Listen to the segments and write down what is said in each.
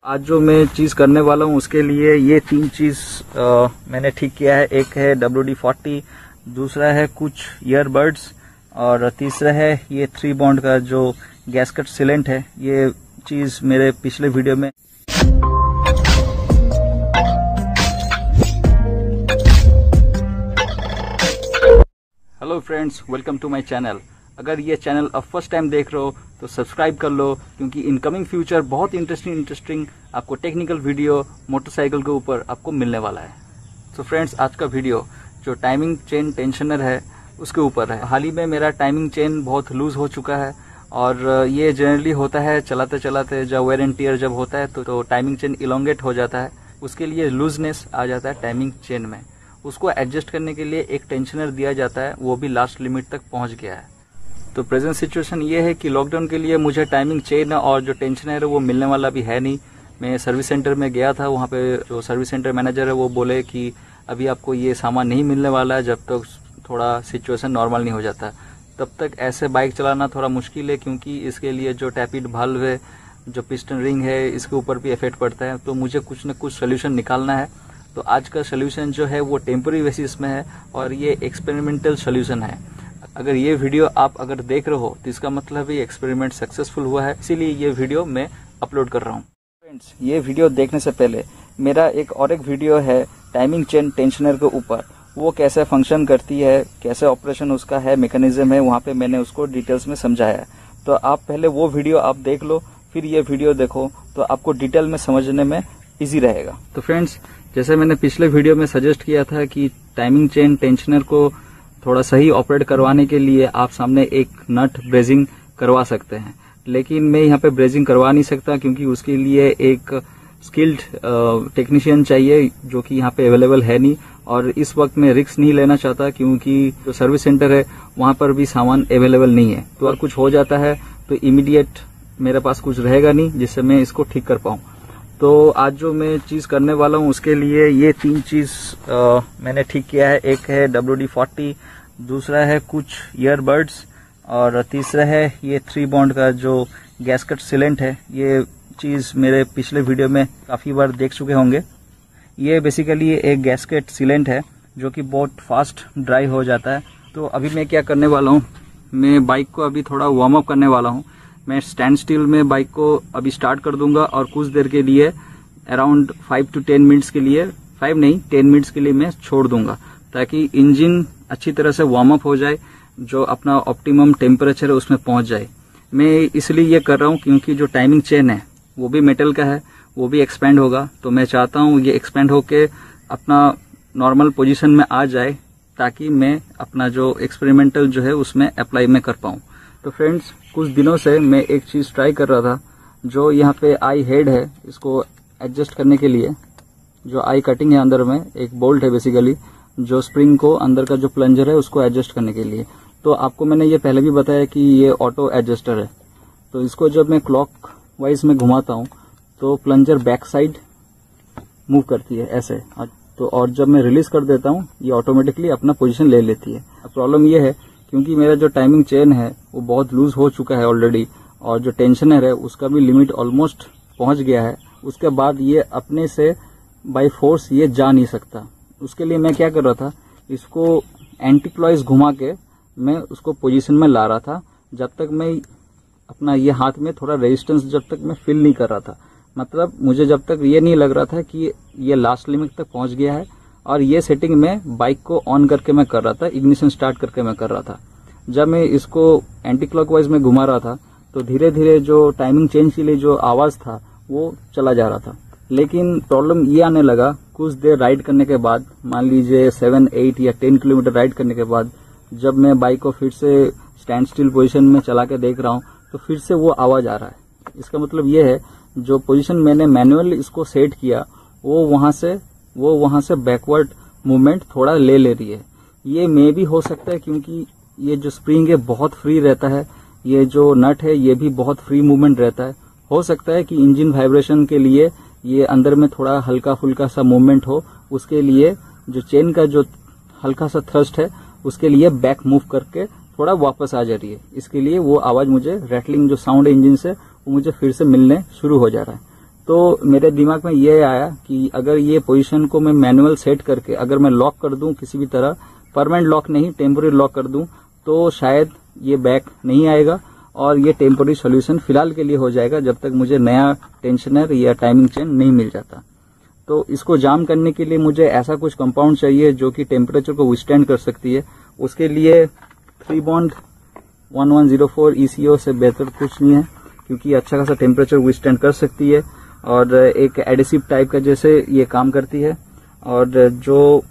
आज जो मैं चीज करने वाला हूँ उसके लिए ये 3 चीज मैंने ठीक किया है। एक है WD-40, दूसरा है कुछ ईयरबड्स और तीसरा है ये 3 बॉन्ड का जो गैस्केट सीलेंट है। ये चीज मेरे पिछले वीडियो में hello friends, welcome to my channel. अगर ये चैनल अब फर्स्ट टाइम देख रहे हो तो सब्सक्राइब कर लो, क्योंकि इनकमिंग फ्यूचर बहुत इंटरेस्टिंग आपको टेक्निकल वीडियो मोटरसाइकिल के ऊपर आपको मिलने वाला है। तो फ्रेंड्स, आज का वीडियो जो टाइमिंग चेन टेंशनर है उसके ऊपर है। हाल ही में मेरा टाइमिंग चेन बहुत लूज हो चुका है और ये जनरली होता है चलाते चलाते जब वेयर एंड टियर जब होता है तो टाइमिंग चेन इलोंगेट हो जाता है। उसके लिए लूजनेस आ जाता है टाइमिंग चेन में। उसको एडजस्ट करने के लिए एक टेंशनर दिया जाता है, वो भी लास्ट लिमिट तक पहुंच गया है। तो प्रेजेंट सिचुएशन ये है कि लॉकडाउन के लिए मुझे टाइमिंग चेन और जो टेंशनर है वो मिलने वाला भी है नहीं। मैं सर्विस सेंटर में गया था, वहाँ पे जो सर्विस सेंटर मैनेजर है वो बोले कि अभी आपको ये सामान नहीं मिलने वाला है जब तक थोड़ा सिचुएशन नॉर्मल नहीं हो जाता। तब तक ऐसे बाइक चलाना थोड़ा मुश्किल है, क्योंकि इसके लिए जो टैपिड वाल्व है, जो पिस्टन रिंग है, इसके ऊपर भी इफेक्ट पड़ता है। तो मुझे कुछ न कुछ सोल्यूशन निकालना है। तो आज का सोल्यूशन जो है वो टेम्पररी बेसिस में है और ये एक्सपेरिमेंटल सोल्यूशन है। अगर ये वीडियो आप अगर देख रहे हो तो इसका मतलब ये एक्सपेरिमेंट सक्सेसफुल हुआ है, इसीलिए ये वीडियो मैं अपलोड कर रहा हूँ। फ्रेंड्स, ये वीडियो देखने से पहले मेरा एक वीडियो है टाइमिंग चेन टेंशनर के ऊपर, वो कैसे फंक्शन करती है, कैसे ऑपरेशन उसका है, मैकेनिज्म है, वहाँ पे मैंने उसको डिटेल्स में समझाया है। तो आप पहले वो वीडियो आप देख लो, फिर ये वीडियो देखो, तो आपको डिटेल में समझने में इजी रहेगा। तो फ्रेंड्स, जैसे मैंने पिछले वीडियो में सजेस्ट किया था कि टाइमिंग चेन टेंशनर को थोड़ा सही ऑपरेट करवाने के लिए आप सामने एक नट ब्रेजिंग करवा सकते हैं, लेकिन मैं यहाँ पे ब्रेजिंग करवा नहीं सकता, क्योंकि उसके लिए एक स्किल्ड टेक्नीशियन चाहिए जो कि यहाँ पे अवेलेबल है नहीं। और इस वक्त मैं रिस्क नहीं लेना चाहता, क्योंकि जो सर्विस सेंटर है वहां पर भी सामान अवेलेबल नहीं है। तो अगर कुछ हो जाता है तो इमीडिएट मेरे पास कुछ रहेगा नहीं जिससे मैं इसको ठीक कर पाऊं। तो आज जो मैं चीज करने वाला हूं उसके लिए ये 3 चीज मैंने ठीक किया है। एक है WD-40, दूसरा है कुछ ईयरबड्स और तीसरा है ये 3 बॉन्ड का जो गैस्केट सीलेंट है। ये चीज मेरे पिछले वीडियो में काफी बार देख चुके होंगे। ये बेसिकली एक गैस्केट सीलेंट है जो कि बहुत फास्ट ड्राई हो जाता है। तो अभी मैं क्या करने वाला हूँ, मैं बाइक को अभी थोड़ा वार्म अप करने वाला हूँ। मैं स्टैंड स्टिल में बाइक को अभी स्टार्ट कर दूंगा और कुछ देर के लिए अराउंड 5 to 10 मिनट्स के लिए, 5 नहीं 10 मिनट्स के लिए मैं छोड़ दूंगा, ताकि इंजन अच्छी तरह से वार्म अप हो जाए, जो अपना ऑप्टिमम टेम्परेचर है उसमें पहुंच जाए। मैं इसलिए ये कर रहा हूँ क्योंकि जो टाइमिंग चेन है वो भी मेटल का है, वो भी एक्सपेंड होगा। तो मैं चाहता हूँ ये एक्सपेंड होके अपना नॉर्मल पोजीशन में आ जाए, ताकि मैं अपना जो एक्सपेरिमेंटल जो है उसमें अप्लाई में कर पाऊँ। तो फ्रेंड्स, कुछ दिनों से मैं एक चीज ट्राई कर रहा था, जो यहाँ पे आई हेड है, इसको एडजस्ट करने के लिए जो आई कटिंग है अंदर में एक बोल्ट है बेसिकली, जो स्प्रिंग को अंदर का जो प्लंजर है उसको एडजस्ट करने के लिए। तो आपको मैंने ये पहले भी बताया कि ये ऑटो एडजस्टर है। तो इसको जब मैं क्लॉक वाइज में घुमाता हूँ तो प्लंजर बैक साइड मूव करती है ऐसे, तो और जब मैं रिलीज कर देता हूँ ये ऑटोमेटिकली अपना पोजीशन ले लेती है। प्रॉब्लम ये है क्योंकि मेरा जो टाइमिंग चेन है वो बहुत लूज हो चुका है ऑलरेडी, और जो टेंशनर है उसका भी लिमिट ऑलमोस्ट पहुंच गया है। उसके बाद ये अपने से बाय फोर्स ये जा नहीं सकता। उसके लिए मैं क्या कर रहा था, इसको एंटी क्लॉकवाइज घुमा के मैं उसको पोजीशन में ला रहा था, जब तक मैं अपना ये हाथ में थोड़ा रेजिस्टेंस जब तक मैं फील नहीं कर रहा था। मतलब मुझे जब तक ये नहीं लग रहा था कि ये लास्ट लिमिट तक पहुंच गया है। और ये सेटिंग में बाइक को ऑन करके मैं कर रहा था, इग्निशन स्टार्ट करके मैं कर रहा था। जब मैं इसको एंटी क्लॉकवाइज में घुमा रहा था तो धीरे धीरे जो टाइमिंग चेंज के लिए जो आवाज था वो चला जा रहा था। लेकिन प्रॉब्लम ये आने लगा कुछ देर राइड करने के बाद, मान लीजिए 7, 8 या 10 किलोमीटर राइड करने के बाद, जब मैं बाइक को फिर से स्टैंड स्टिल पोजिशन में चला के देख रहा हूँ तो फिर से वो आवाज आ रहा है। इसका मतलब ये है जो पोजीशन मैंने मैनुअल इसको सेट किया वो वहां से बैकवर्ड मूवमेंट थोड़ा ले रही है। ये मे भी हो सकता है क्योंकि ये जो स्प्रिंग है बहुत फ्री रहता है, ये जो नट है ये भी बहुत फ्री मूवमेंट रहता है। हो सकता है कि इंजन वाइब्रेशन के लिए ये अंदर में थोड़ा हल्का फुल्का सा मूवमेंट हो, उसके लिए जो चेन का जो हल्का सा थ्रस्ट है उसके लिए बैक मूव करके थोड़ा वापस आ जा रही है। इसके लिए वो आवाज मुझे रैटलिंग जो साउंड इंजन से वो मुझे फिर से मिलने शुरू हो जा रहा है। तो मेरे दिमाग में ये आया कि अगर ये पोजीशन को मैं मैनुअल सेट करके अगर मैं लॉक कर दूं किसी भी तरह, परमानेंट लॉक नहीं टेम्पोररी लॉक कर दूं, तो शायद ये बैक नहीं आएगा और ये टेम्पोररी सोल्यूशन फिलहाल के लिए हो जाएगा जब तक मुझे नया टेंशनर या टाइमिंग चेन नहीं मिल जाता। तो इसको जाम करने के लिए मुझे ऐसा कुछ कंपाउंड चाहिए जो कि टेम्परेचर को विस्टैंड कर सकती है। उसके लिए 3 बॉन्ड 1104 ECO से बेहतर कुछ नहीं है, क्योंकि अच्छा खासा टेम्परेचर विस्टैंड कर सकती है और एक एडिसिव टाइप का जैसे ये काम करती है। और जो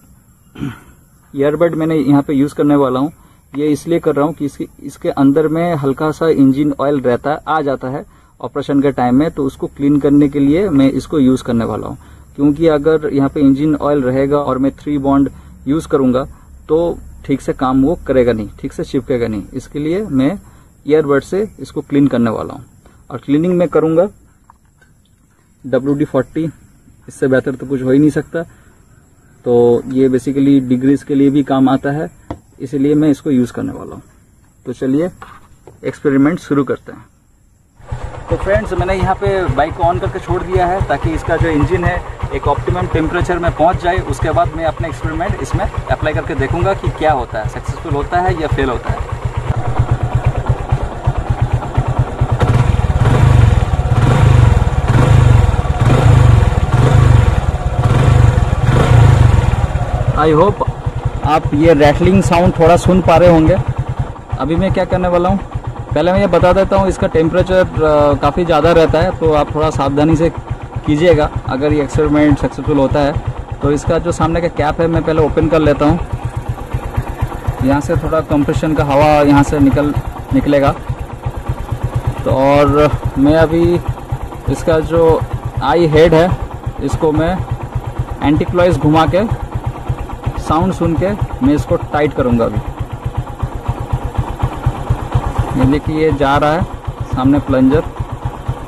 ईयरबड मैंने यहाँ पे यूज करने वाला हूँ, ये इसलिए कर रहा हूँ कि इसके अंदर में हल्का सा इंजन ऑयल रहता है, आ जाता है ऑपरेशन के टाइम में, तो उसको क्लीन करने के लिए मैं इसको यूज करने वाला हूँ। क्योंकि अगर यहाँ पे इंजन ऑयल रहेगा और मैं 3 बॉन्ड यूज करूंगा तो ठीक से काम वो करेगा नहीं, ठीक से चिपकेगा नहीं। इसके लिए मैं ईयरबड से इसको क्लीन करने वाला हूँ और क्लीनिंग में करूंगा WD-40, इससे बेहतर तो कुछ हो ही नहीं सकता। तो ये बेसिकली डिग्रीज के लिए भी काम आता है, इसलिए मैं इसको यूज करने वाला हूँ। तो चलिए एक्सपेरिमेंट शुरू करते हैं। तो फ्रेंड्स, मैंने यहाँ पे बाइक को ऑन करके छोड़ दिया है ताकि इसका जो इंजन है एक ऑप्टिमम टेम्परेचर में पहुँच जाए। उसके बाद मैं अपने एक्सपेरिमेंट इसमें अप्लाई करके देखूंगा कि क्या होता है, सक्सेसफुल होता है या फेल होता है। आई होप आप ये रैटलिंग साउंड थोड़ा सुन पा रहे होंगे। अभी मैं क्या करने वाला हूँ, पहले मैं ये बता देता हूँ, इसका टेम्परेचर काफ़ी ज़्यादा रहता है, तो आप थोड़ा सावधानी से कीजिएगा अगर ये एक्सपेरिमेंट सक्सेसफुल होता है। तो इसका जो सामने का कैप है मैं पहले ओपन कर लेता हूँ। यहाँ से थोड़ा कंप्रेशन का हवा यहाँ से निकलेगा। तो और मैं अभी इसका जो आई हेड है इसको मैं एंटी क्लॉइस घुमा के साउंड सुन के मैं इसको टाइट करूँगा। अभी ये देखिए ये जा रहा है, सामने प्लंजर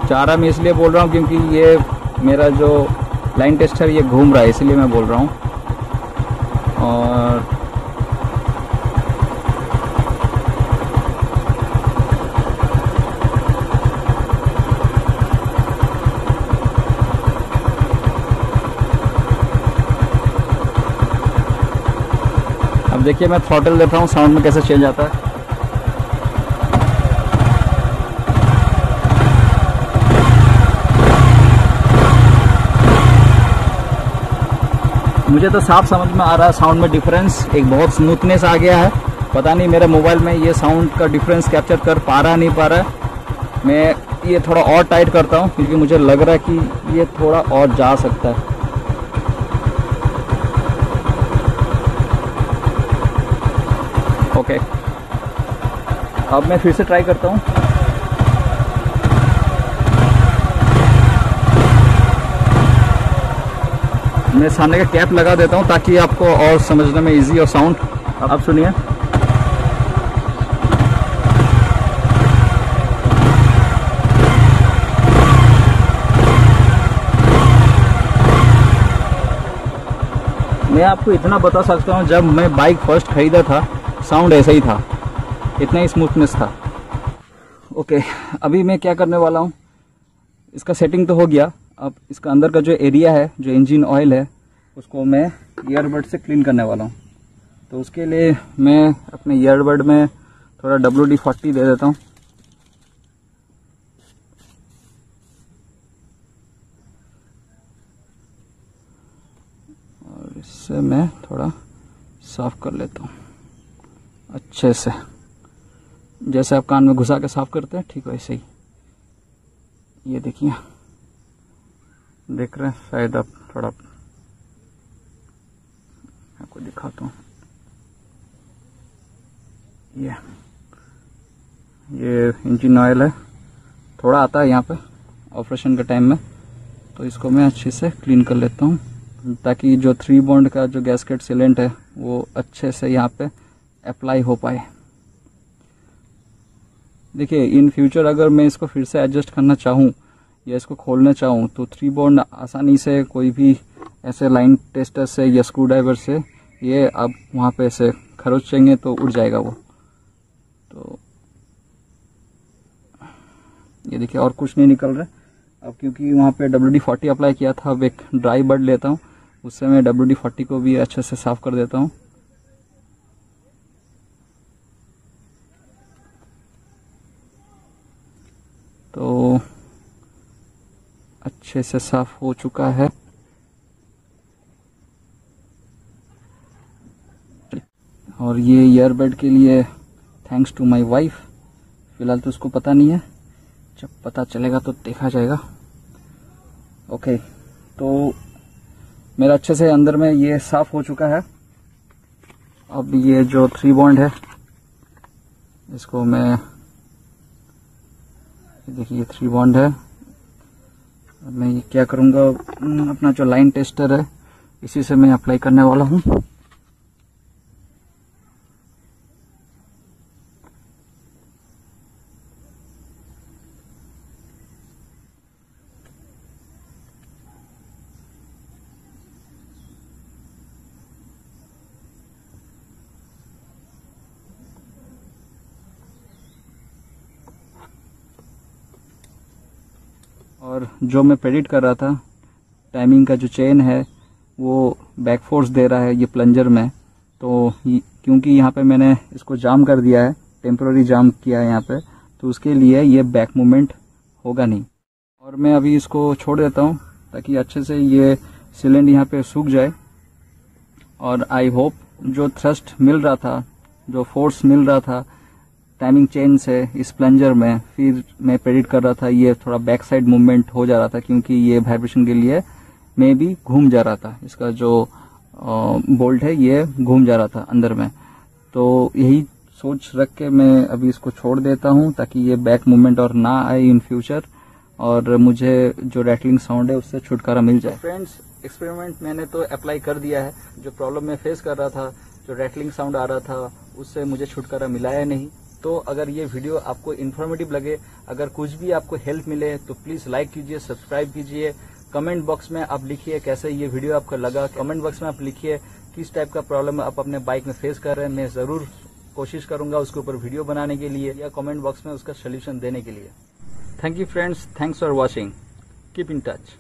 जा रहा है। मैं इसलिए बोल रहा हूँ क्योंकि ये मेरा जो लाइन टेस्टर ये घूम रहा है, इसलिए मैं बोल रहा हूँ। और अब देखिए मैं थ्रॉटल देता हूँ, साउंड में कैसे चेंज आता है। मुझे तो साफ समझ में आ रहा है साउंड में डिफरेंस, एक बहुत स्मूथनेस आ गया है। पता नहीं मेरे मोबाइल में ये साउंड का डिफरेंस कैप्चर कर पा रहा नहीं पा रहा है। मैं ये थोड़ा और टाइट करता हूँ क्योंकि मुझे लग रहा है कि ये थोड़ा और जा सकता है। ओके, अब मैं फिर से ट्राई करता हूँ। मैं सामने का कैप लगा देता हूँ ताकि आपको और समझने में इजी हो साउंड। अब सुनिए, मैं आपको इतना बता सकता हूँ, जब मैं बाइक फर्स्ट खरीदा था साउंड ऐसा ही था, इतना ही स्मूथनेस था। ओके, अभी मैं क्या करने वाला हूँ, इसका सेटिंग तो हो गया। अब इसका अंदर का जो एरिया है, जो इंजन ऑयल है, उसको मैं ईयरबड से क्लीन करने वाला हूँ। तो उसके लिए मैं अपने ईयरबड में थोड़ा WD-40 दे देता हूँ। और इससे मैं थोड़ा साफ कर लेता हूँ अच्छे से, जैसे आप कान में घुसा के साफ करते हैं, ठीक वैसे ही। ये देखिए, देख रहे हैं शायद आप, थोड़ा आपको दिखाता हूँ। ये इंजन ऑयल है, थोड़ा आता है यहाँ पे ऑपरेशन के टाइम में, तो इसको मैं अच्छे से क्लीन कर लेता हूँ ताकि जो 3 बॉन्ड का जो गैस्केट सीलेंट है वो अच्छे से यहाँ पे अप्लाई हो पाए। देखिए, इन फ्यूचर अगर मैं इसको फिर से एडजस्ट करना चाहूँ या इसको खोलना चाहूँ तो 3 बॉन्ड आसानी से कोई भी ऐसे लाइन टेस्टर से या स्क्रू ड्राइवर से ये अब वहाँ पे ऐसे खरोचेंगे तो उड़ जाएगा वो। तो ये देखिए, और कुछ नहीं निकल रहा, अब क्योंकि वहाँ पे WD-40 अप्लाई किया था, अब एक ड्राई बर्ड लेता हूँ, उससे मैं WD-40 को भी अच्छे से साफ कर देता हूँ। तो अच्छे से साफ हो चुका है। और ये ईयरबड के लिए थैंक्स टू माय वाइफ। फिलहाल तो उसको पता नहीं है, जब पता चलेगा तो देखा जाएगा। ओके, तो मेरा अच्छे से अंदर में ये साफ हो चुका है। अब ये जो 3 बॉन्ड है इसको मैं, देखिए 3 बॉन्ड है। अब मैं ये क्या करूँगा, अपना जो लाइन टेस्टर है इसी से मैं अप्लाई करने वाला हूँ। और जो मैं प्रेडिक्ट कर रहा था, टाइमिंग का जो चेन है वो बैक फोर्स दे रहा है ये प्लंजर में। तो क्योंकि यहाँ पे मैंने इसको जाम कर दिया है, टेम्पररी जाम किया है यहाँ पे, तो उसके लिए ये बैक मूवमेंट होगा नहीं। और मैं अभी इसको छोड़ देता हूँ ताकि अच्छे से ये सिलेंडर यहाँ पे सूख जाए। और आई होप जो थ्रस्ट मिल रहा था, जो फोर्स मिल रहा था टाइमिंग चेन से इस प्लंजर में, फिर मैं प्रेडिक्ट कर रहा था ये थोड़ा बैक साइड मूवमेंट हो जा रहा था, क्योंकि ये वाइब्रेशन के लिए मैं भी घूम जा रहा था, इसका जो बोल्ट है ये घूम जा रहा था अंदर में। तो यही सोच रख के मैं अभी इसको छोड़ देता हूँ ताकि ये बैक मूवमेंट और ना आए इन फ्यूचर, और मुझे जो रैटलिंग साउंड है उससे छुटकारा मिल जाए। फ्रेंड्स, एक्सपेरिमेंट मैंने तो अप्लाई कर दिया है। जो प्रॉब्लम मैं फेस कर रहा था, जो रैटलिंग साउंड आ रहा था, उससे मुझे छुटकारा मिला है नहीं। तो अगर ये वीडियो आपको इन्फॉर्मेटिव लगे, अगर कुछ भी आपको हेल्प मिले, तो प्लीज लाइक कीजिए, सब्सक्राइब कीजिए। कमेंट बॉक्स में आप लिखिए कैसे ये वीडियो आपको लगा। कमेंट बॉक्स में आप लिखिए किस टाइप का प्रॉब्लम आप अपने बाइक में फेस कर रहे हैं। मैं जरूर कोशिश करूंगा उसके ऊपर वीडियो बनाने के लिए या कमेंट बॉक्स में उसका सोल्यूशन देने के लिए। Thank you friends, thanks for watching, keep in touch.